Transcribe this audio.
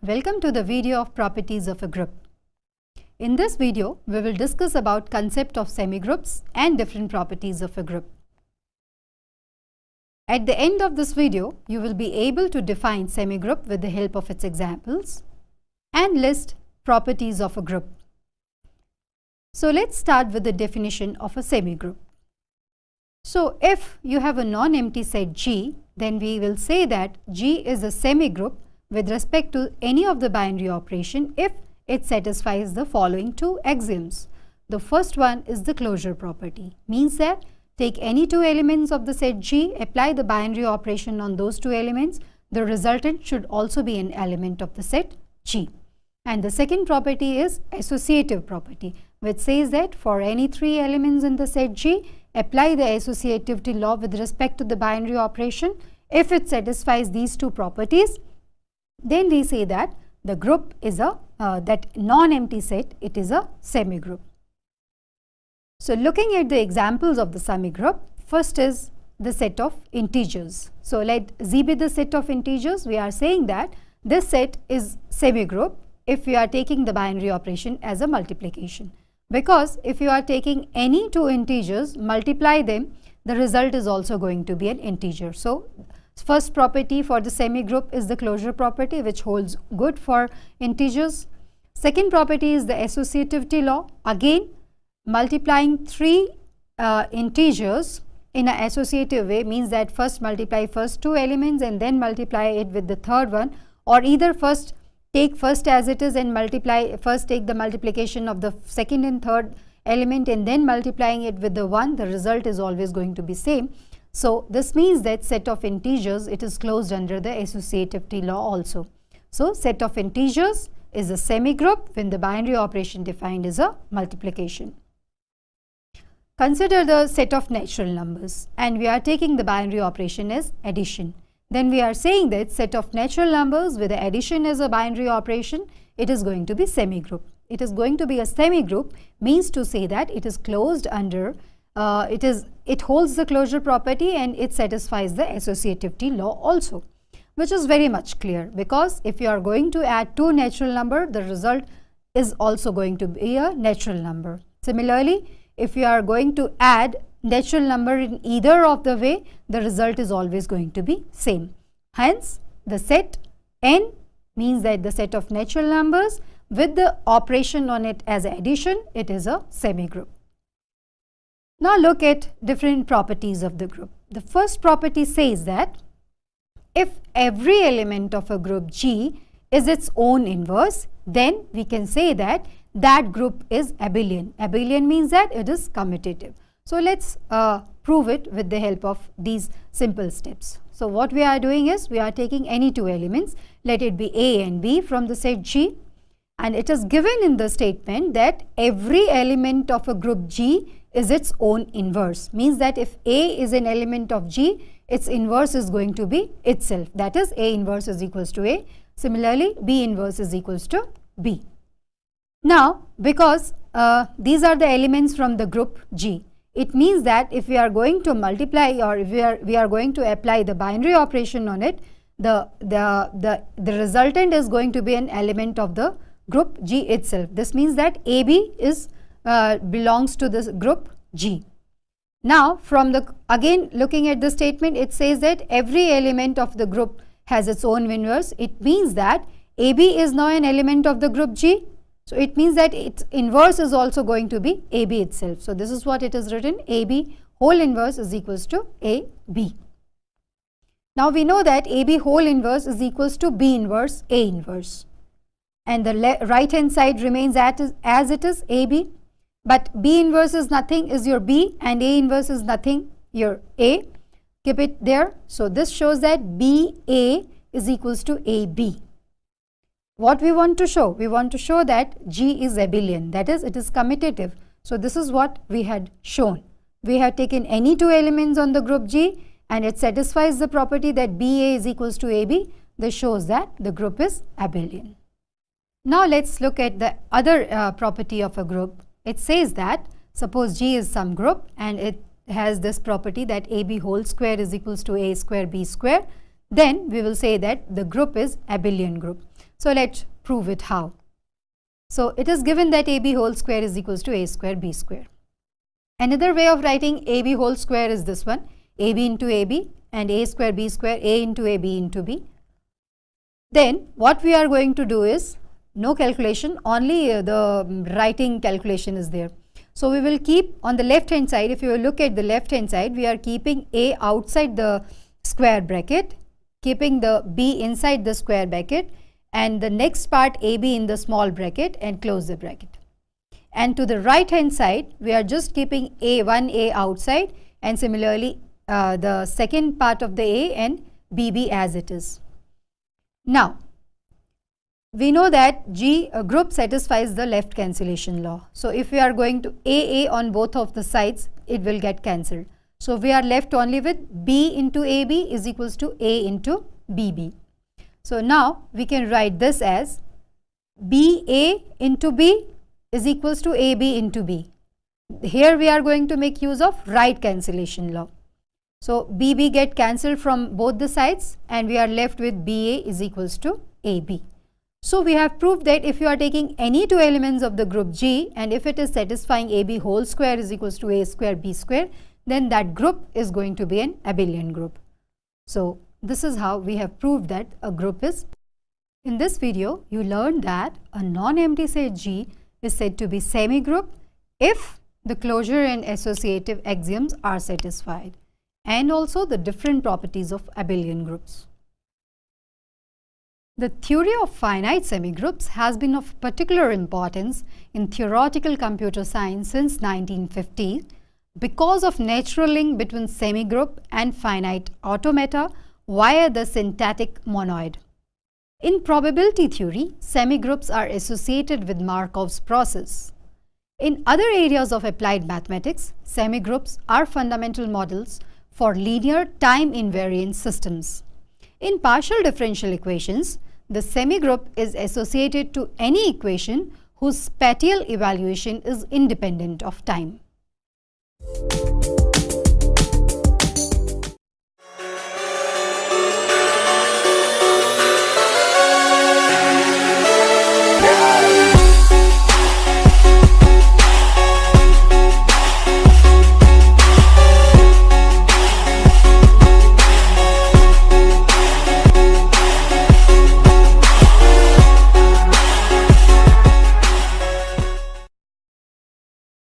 Welcome to the video of properties of a group. In this video, we will discuss about concept of semigroups and different properties of a group. At the end of this video, you will be able to define semigroup with the help of its examples and list properties of a group. So let's start with the definition of a semigroup. So if you have a non-empty set G, then we will say that G is a semigroup with respect to any of the binary operation if it satisfies the following two axioms. The first one is the closure property, means that take any two elements of the set G, apply the binary operation on those two elements, the resultant should also be an element of the set G. And the second property is associative property, which says that for any three elements in the set G, apply the associativity law with respect to the binary operation. If it satisfies these two properties, then we say that the group is that non-empty set, it is a semigroup. So looking at the examples of the semigroup, first is the set of integers. So let Z be the set of integers. We are saying that this set is semigroup if we are taking the binary operation as a multiplication. Because if you are taking any two integers, multiply them, the result is also going to be an integer. So first property for the semigroup is the closure property, which holds good for integers. Second property is the associativity law. Again, multiplying three integers in an associative way means that first multiply first two elements and then multiply it with the third one, or either first take first as it is and multiply, first take the multiplication of the second and third element and then multiplying it with the one, the result is always going to be same. So this means that set of integers, it is closed under the associativity law also. So set of integers is a semigroup when the binary operation defined is a multiplication. Consider the set of natural numbers and we are taking the binary operation as addition. Then we are saying that set of natural numbers with the addition as a binary operation, it is going to be semigroup. It is going to be a semigroup means to say that it is closed under, it holds the closure property and it satisfies the associativity law also, which is very much clear, because if you are going to add two natural number, the result is also going to be a natural number. Similarly, if you are going to add natural number in either of the way, the result is always going to be same. Hence, the set N means that the set of natural numbers with the operation on it as addition, it is a semigroup. Now look at different properties of the group. The first property says that if every element of a group G is its own inverse, then we can say that that group is abelian. Abelian means that it is commutative. So let's prove it with the help of these simple steps. So what we are doing is we are taking any two elements, let it be A and B from the set G, and it is given in the statement that every element of a group G is its own inverse. Means that if A is an element of G, its inverse is going to be itself. That is A inverse is equals to A. Similarly, B inverse is equals to B. Now, because these are the elements from the group G, it means that if we are going to multiply or if we are going to apply the binary operation on it, the resultant is going to be an element of the group G itself. This means that AB is belongs to this group G. Now from the again looking at the statement, it says that every element of the group has its own inverse. It means that AB is now an element of the group G. So it means that its inverse is also going to be AB itself. So this is what it is written, AB whole inverse is equals to AB. Now we know that AB whole inverse is equals to B inverse A inverse. And the right hand side remains as it is AB. But B inverse is nothing, is your B, and A inverse is nothing, your A. Keep it there. So this shows that BA is equals to AB. What we want to show? We want to show that G is abelian, that is, it is commutative. So this is what we had shown. We have taken any two elements on the group G and it satisfies the property that BA is equals to AB. This shows that the group is abelian. Now let's look at the other property of a group. It says that suppose G is some group and it has this property that AB whole square is equals to A square B square, then we will say that the group is abelian group. So let's prove it how. So it is given that AB whole square is equals to A square B square. Another way of writing AB whole square is this one, AB into AB and A square B square, A into A, B into B. Then what we are going to do is no calculation, only the writing calculation is there. So we will keep on the left hand side, if you look at the left hand side, we are keeping A outside the square bracket, keeping the B inside the square bracket, and the next part AB in the small bracket and close the bracket. And to the right hand side, we are just keeping A outside and similarly the second part of the A and BB as it is. Now, we know that G group satisfies the left cancellation law. So if we are going to AA on both of the sides, it will get cancelled. So we are left only with B into AB is equals to A into BB. So now we can write this as BA into B is equals to AB into B. Here we are going to make use of right cancellation law. So BB get cancelled from both the sides and we are left with BA is equals to AB. So we have proved that if you are taking any two elements of the group G and if it is satisfying AB whole square is equals to A square B square, then that group is going to be an abelian group. So this is how we have proved that a group is. In this video, you learned that a non-empty set G is said to be semigroup if the closure and associative axioms are satisfied, and also the different properties of abelian groups. The theory of finite semigroups has been of particular importance in theoretical computer science since 1950 because of natural link between semigroup and finite automata via the syntactic monoid. In probability theory, semigroups are associated with Markov's process. In other areas of applied mathematics, semigroups are fundamental models for linear time invariant systems. In partial differential equations, the semigroup is associated to any equation whose spatial evaluation is independent of time.